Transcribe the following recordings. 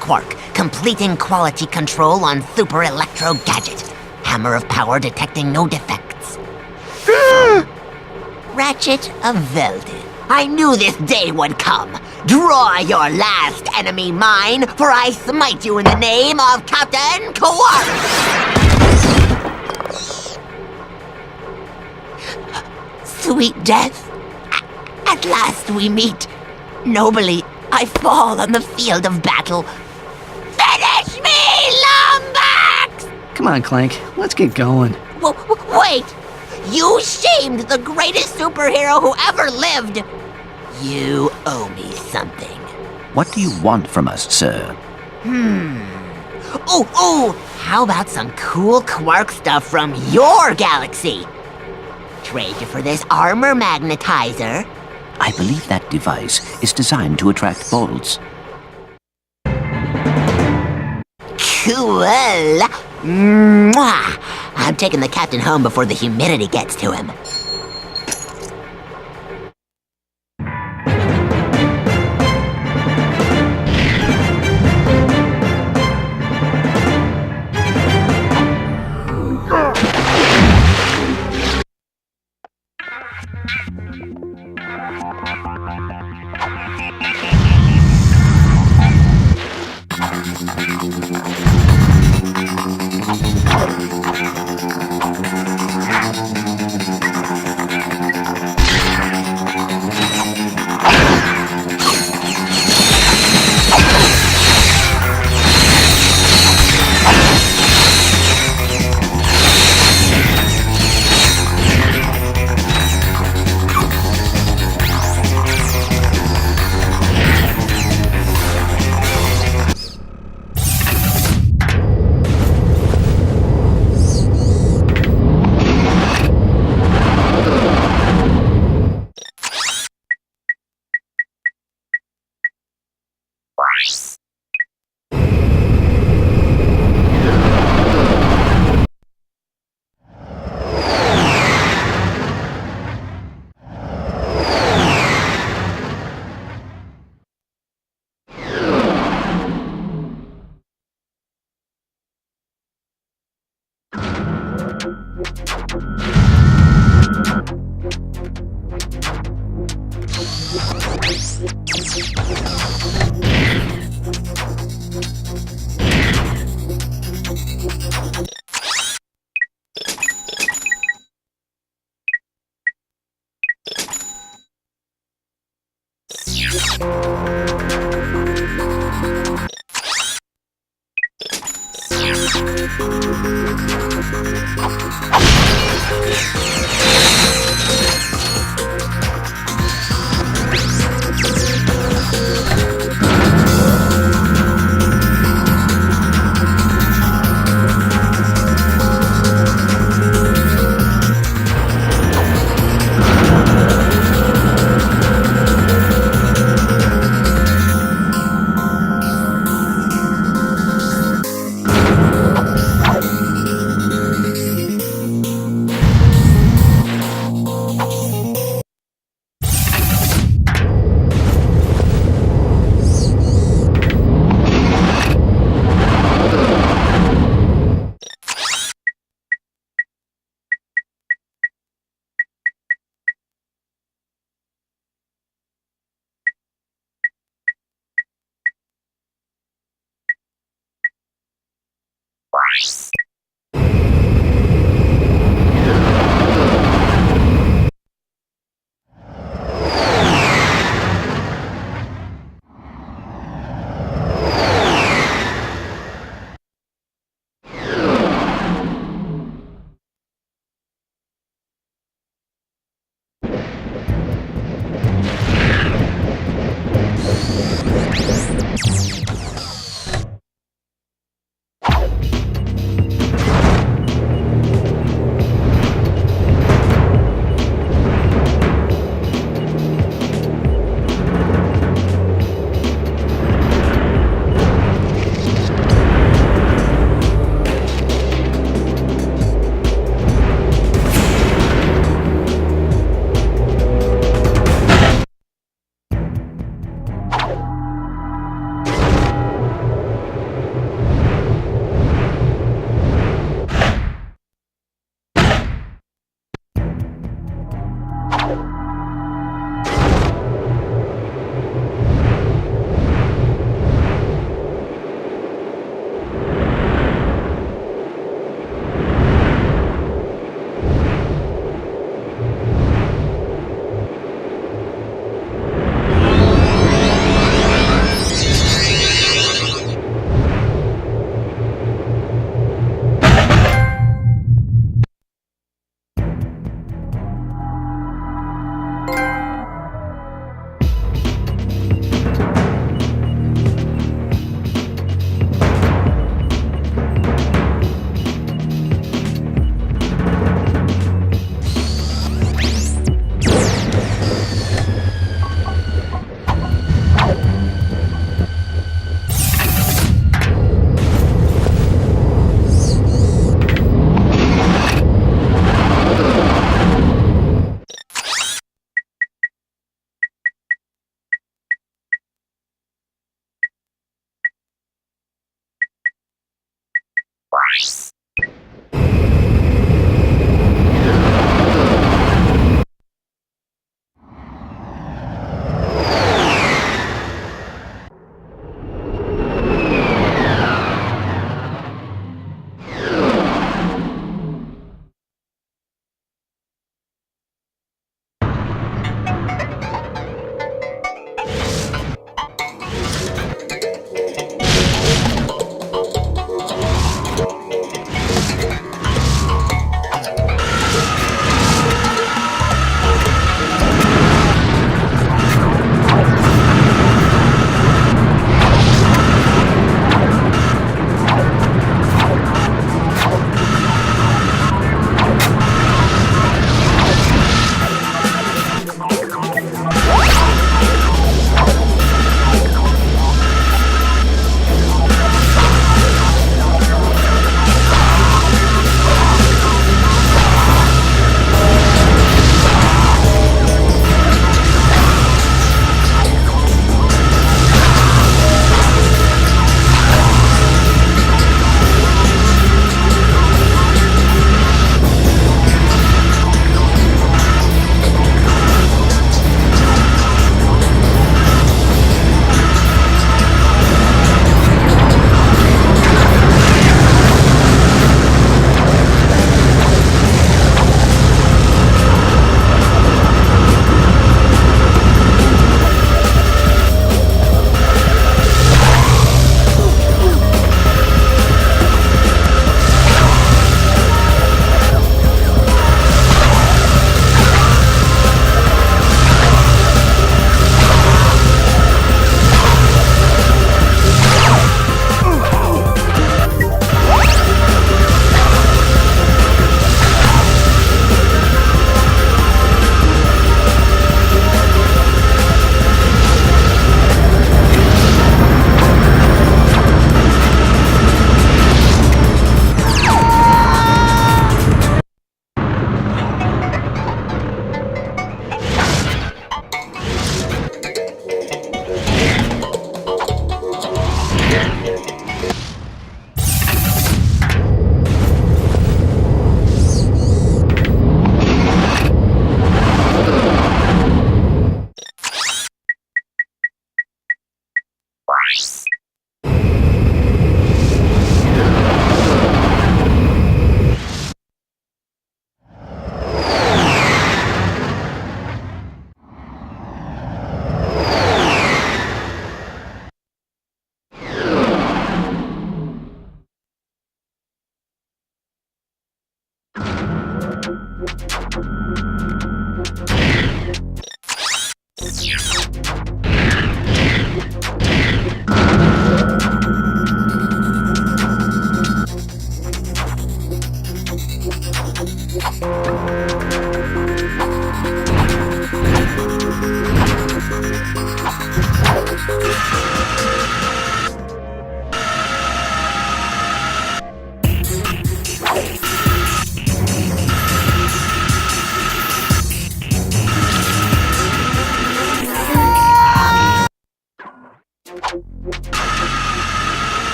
Quark, completing quality control on Super Electro Gadget. Hammer of power detecting no defects. Ratchet of Velden. I knew this day would come. Draw your last enemy mine, for I smite you in the name of Captain Quark! Sweet death. At last we meet. Nobly, I fall on the field of battle. Finish me, Lombax! Come on, Clank. Let's get going. Wait! You shamed the greatest superhero who ever lived! You owe me something. What do you want from us, sir? Ooh! How about some cool Quark stuff from your galaxy? Trade you for this armor magnetizer. I believe that device is designed to attract bolts. Cool! Mwah! I'm taking the captain home before the humidity gets to him.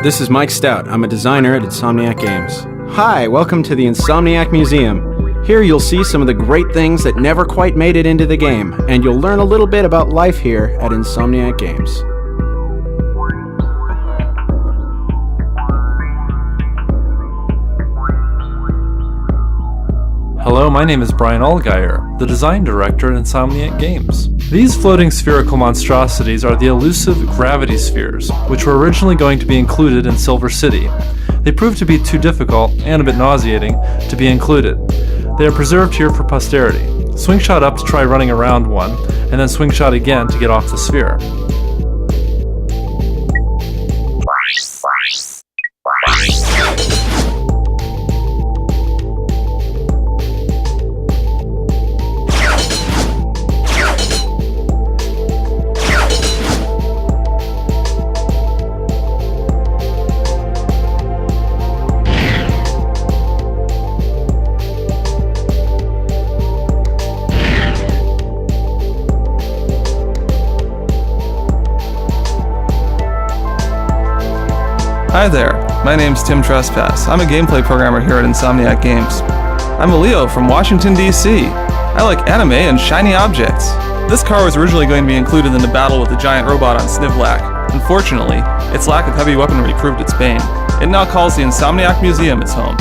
This is Mike Stout. I'm a designer at Insomniac Games. Hi, welcome to the Insomniac Museum. Here you'll see some of the great things that never quite made it into the game, and you'll learn a little bit about life here at Insomniac Games. Hello, my name is Brian Allgeier, the design director at Insomniac Games. These floating spherical monstrosities are the elusive gravity spheres, which were originally going to be included in Silver City. They proved to be too difficult, and a bit nauseating, to be included. They are preserved here for posterity. Swing shot up to try running around one, and then swing shot again to get off the sphere. Hi there, my name's Tim Trespass. I'm a gameplay programmer here at Insomniac Games. I'm a Leo from Washington, D.C. I like anime and shiny objects. This car was originally going to be included in the battle with the giant robot on Snivlac. Unfortunately, its lack of heavy weaponry proved its bane. It now calls the Insomniac Museum its home.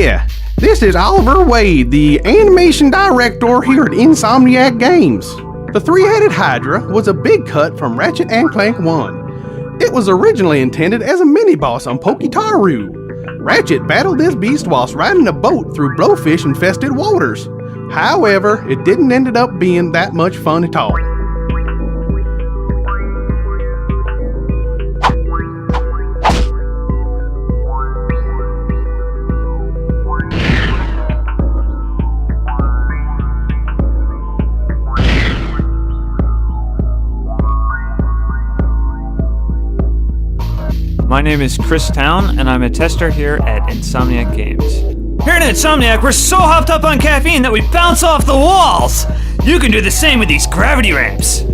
Hiya! This is Oliver Wade, the animation director here at Insomniac Games. The three-headed Hydra was a big cut from Ratchet and Clank 1. It was originally intended as a mini-boss on Pokitaru. Ratchet battled this beast whilst riding a boat through blowfish-infested waters. However, it didn't end up being that much fun at all. My name is Chris Town, and I'm a tester here at Insomniac Games. Here at Insomniac, we're so hopped up on caffeine that we bounce off the walls! You can do the same with these gravity ramps!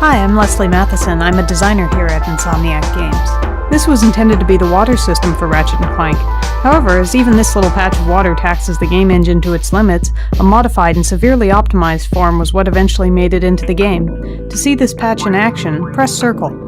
Hi, I'm Leslie Matheson. I'm a designer here at Insomniac Games. This was intended to be the water system for Ratchet and Clank. However, as even this little patch of water taxes the game engine to its limits, a modified and severely optimized form was what eventually made it into the game. To see this patch in action, press circle.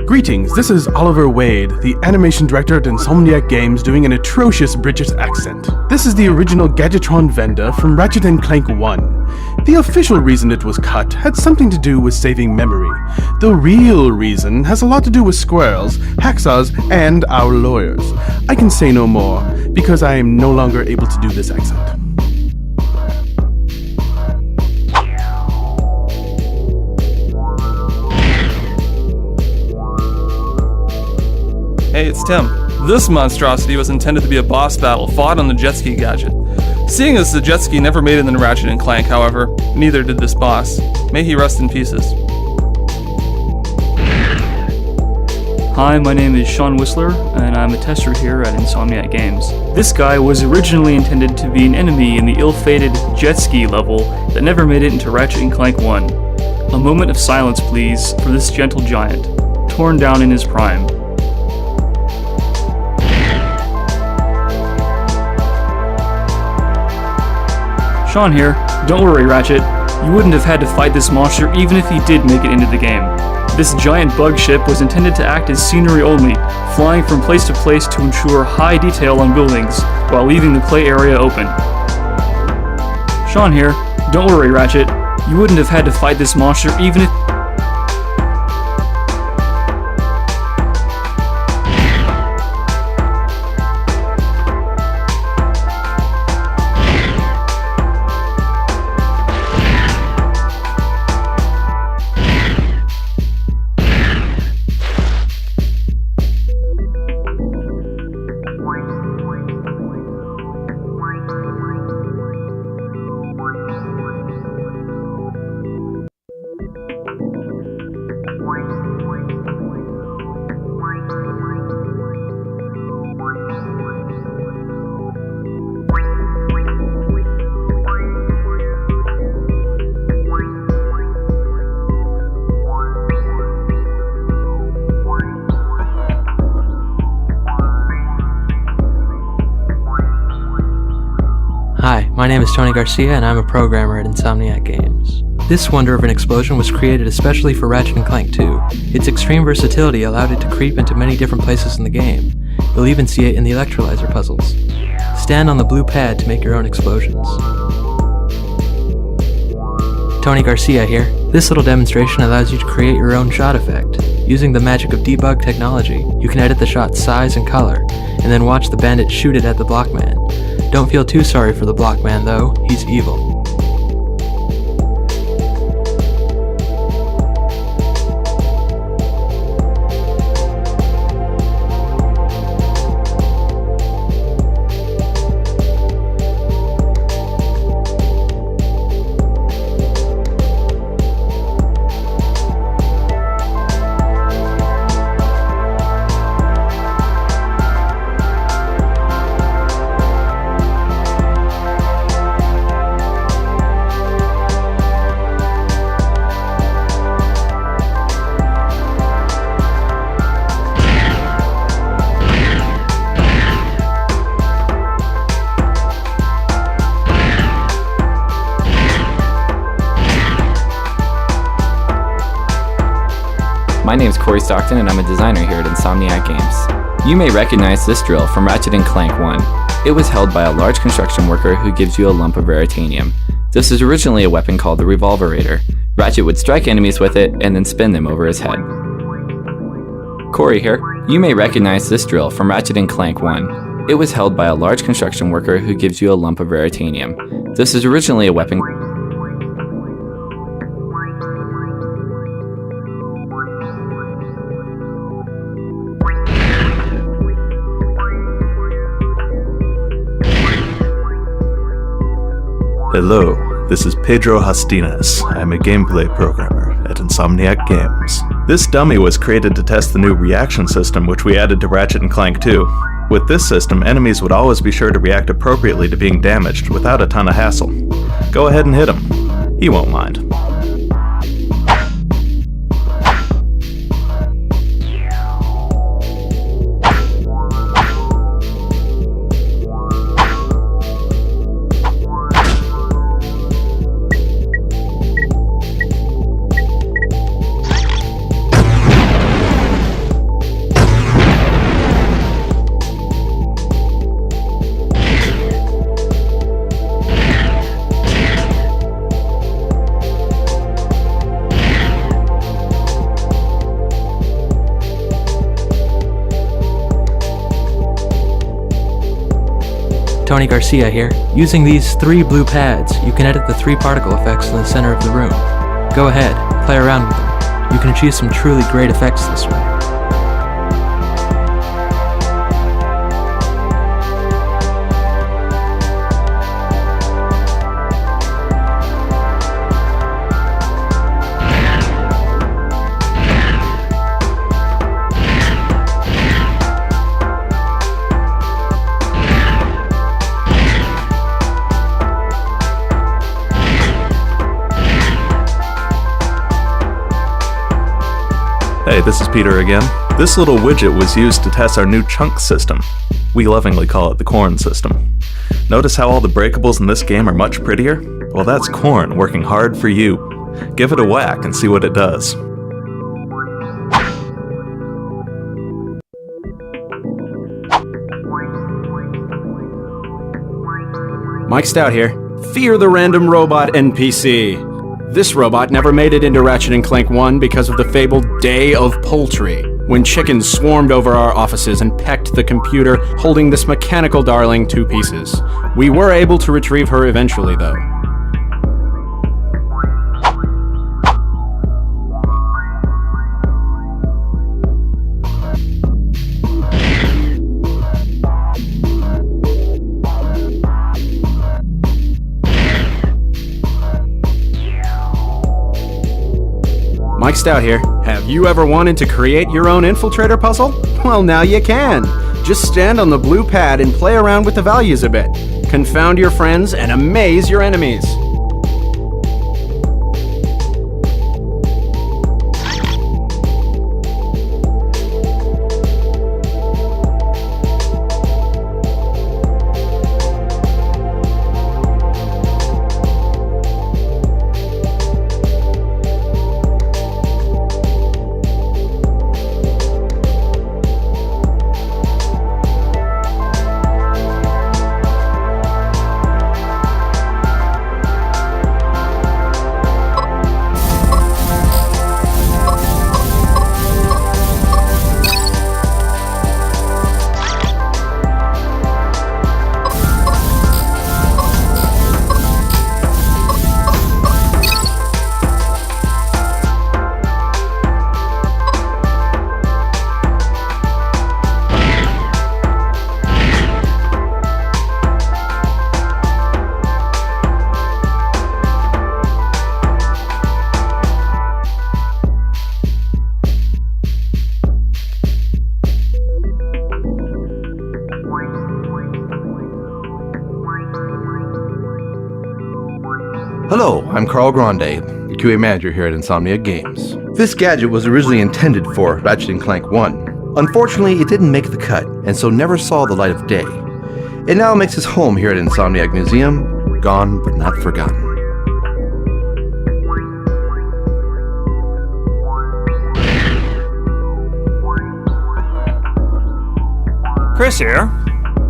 Greetings, this is Oliver Wade, the animation director at Insomniac Games, doing an atrocious British accent. This is the original Gadgetron vendor from Ratchet and Clank 1. The official reason it was cut had something to do with saving memory. The real reason has a lot to do with squirrels, hacksaws, and our lawyers. I can say no more, because I am no longer able to do this accent. Hey, it's Tim. This monstrosity was intended to be a boss battle fought on the jet ski gadget. Seeing as the jet ski never made it in Ratchet and Clank, however, neither did this boss. May he rest in pieces. Hi, my name is Sean Whistler, and I'm a tester here at Insomniac Games. This guy was originally intended to be an enemy in the ill-fated jet ski level that never made it into Ratchet and Clank 1. A moment of silence, please, for this gentle giant, torn down in his prime. Sean here. Don't worry, Ratchet. You wouldn't have had to fight this monster even if he did make it into the game. This giant bug ship was intended to act as scenery only, flying from place to place to ensure high detail on buildings, while leaving the play area open. Sean here. Don't worry, Ratchet. You wouldn't have had to fight this monster even if... Hi, my name is Tony Garcia and I'm a programmer at Insomniac Games. This wonder of an explosion was created especially for Ratchet and Clank 2. Its extreme versatility allowed it to creep into many different places in the game. You'll even see it in the electrolyzer puzzles. Stand on the blue pad to make your own explosions. Tony Garcia here. This little demonstration allows you to create your own shot effect. Using the magic of debug technology, you can edit the shot's size and color, and then watch the bandit shoot it at the blockman. Don't feel too sorry for the blockman though, he's evil. my name's Corey Stockton and I'm a designer here at Insomniac Games. You may recognize this drill from Ratchet and Clank 1. It was held by a large construction worker who gives you a lump of raritanium. This was originally a weapon called the Revolverator. Ratchet would strike enemies with it and then spin them over his head. Corey here. You may recognize this drill from Ratchet and Clank 1. It was held by a large construction worker who gives you a lump of raritanium. This was originally a weapon. Hello, this is Pedro Hastines. I'm a gameplay programmer at Insomniac Games. This dummy was created to test the new reaction system which we added to Ratchet and Clank 2. With this system, enemies would always be sure to react appropriately to being damaged without a ton of hassle. Go ahead and hit him. He won't mind. Tony Garcia here. Using these 3 blue pads, you can edit the 3 particle effects in the center of the room. Go ahead, play around with them. You can achieve some truly great effects this way. Hey, this is Peter again. This little widget was used to test our new chunk system. We lovingly call it the corn system. Notice how all the breakables in this game are much prettier? Well, that's corn working hard for you. Give it a whack and see what it does. Mike Stout here. Fear the random robot NPC. This robot never made it into Ratchet and Clank 1 because of the fabled Day of Poultry, when chickens swarmed over our offices and pecked the computer holding this mechanical darling to pieces. We were able to retrieve her eventually, though. Mike Stout here. Have you ever wanted to create your own infiltrator puzzle? Well, now you can. Just stand on the blue pad and play around with the values a bit. Confound your friends and amaze your enemies. Hello, I'm Carl Grande, QA Manager here at Insomniac Games. This gadget was originally intended for Ratchet and Clank 1. Unfortunately, it didn't make the cut, and so never saw the light of day. It now makes its home here at Insomniac Museum, gone but not forgotten. Chris here.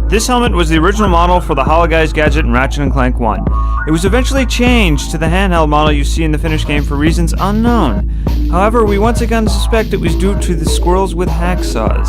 This helmet was the original model for the Hollow Guys gadget in Ratchet and Clank 1. It was eventually changed to the handheld model you see in the finished game for reasons unknown. However, we once again suspect it was due to the squirrels with hacksaws.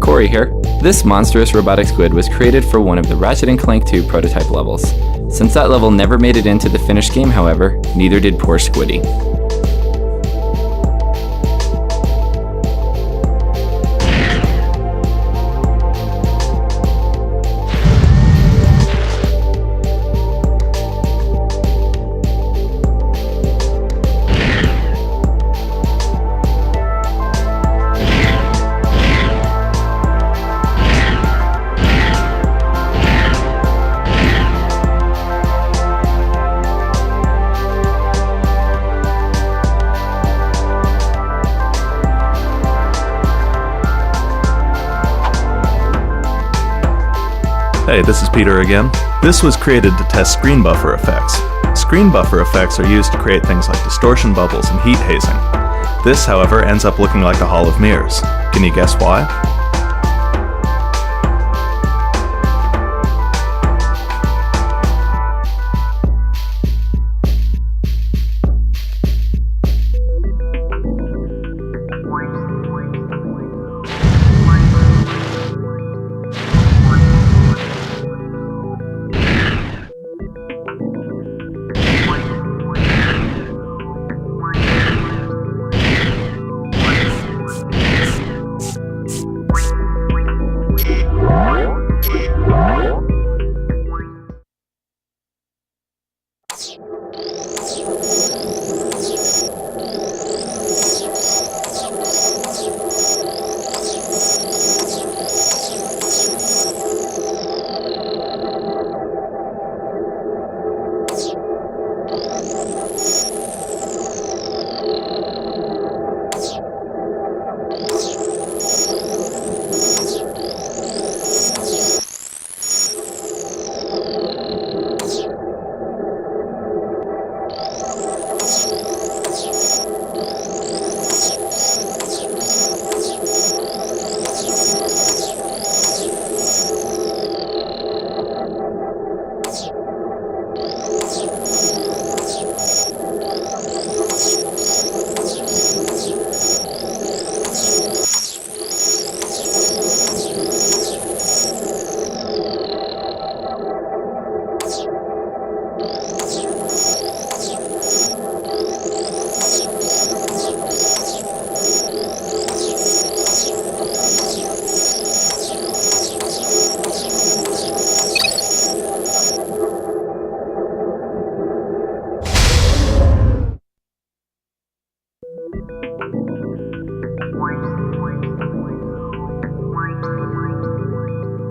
Corey here. This monstrous robotic squid was created for one of the Ratchet and Clank 2 prototype levels. Since that level never made it into the finished game, however, neither did poor Squiddy. Hey, this is Peter again. This was created to test screen buffer effects. Screen buffer effects are used to create things like distortion bubbles and heat hazing. This, however, ends up looking like a hall of mirrors. Can you guess why?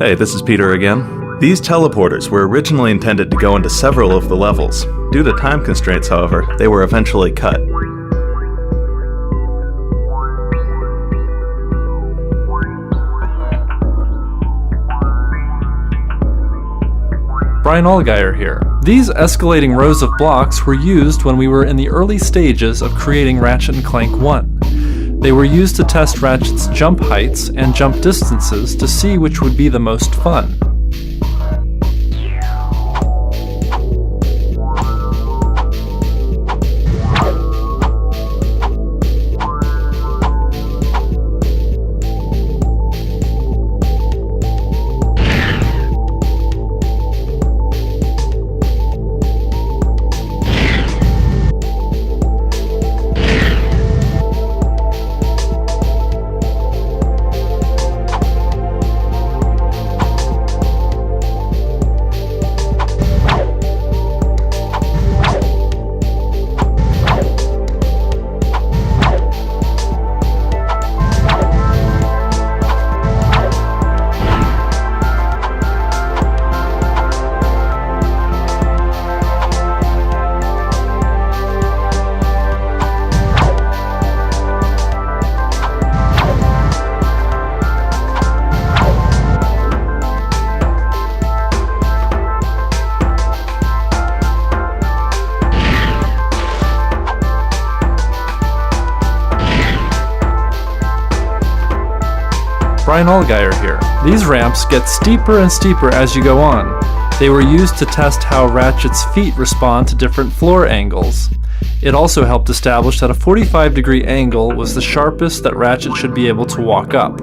Hey, this is Peter again. These teleporters were originally intended to go into several of the levels. Due to time constraints, however, they were eventually cut. Brian Allgaier here. These escalating rows of blocks were used when we were in the early stages of creating Ratchet and Clank 1. They were used to test Ratchet's jump heights and jump distances to see which would be the most fun. Brian Allgaier here. These ramps get steeper and steeper as you go on. They were used to test how Ratchet's feet respond to different floor angles. It also helped establish that a 45-degree angle was the sharpest that Ratchet should be able to walk up.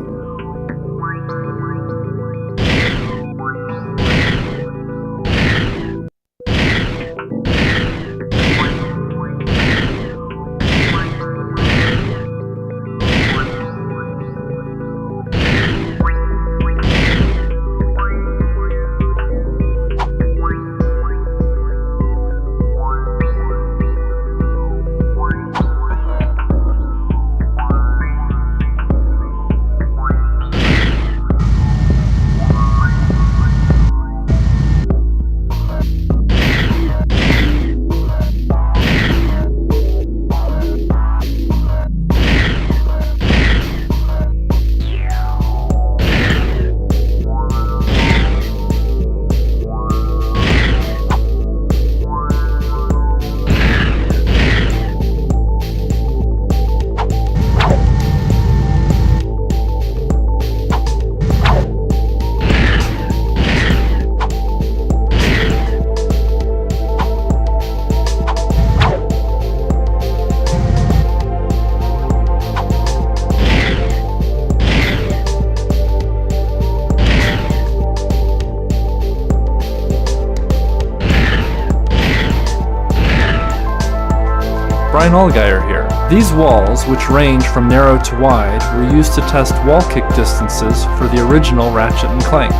Brian Allgaier here. These walls, which range from narrow to wide, were used to test wall kick distances for the original Ratchet and Clank.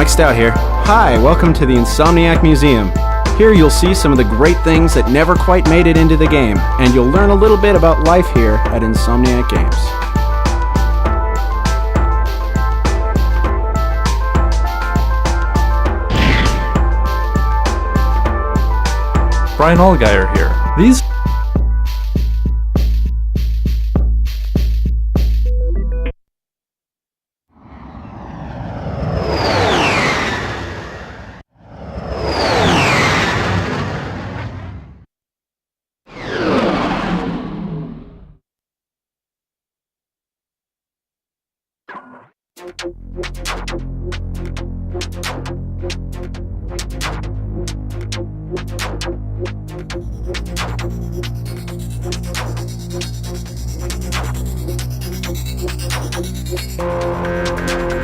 Mike Stout here. Hi, welcome to the Insomniac Museum. Here you'll see some of the great things that never quite made it into the game, and you'll learn a little bit about life here at Insomniac Games. Brian Allgaier here. These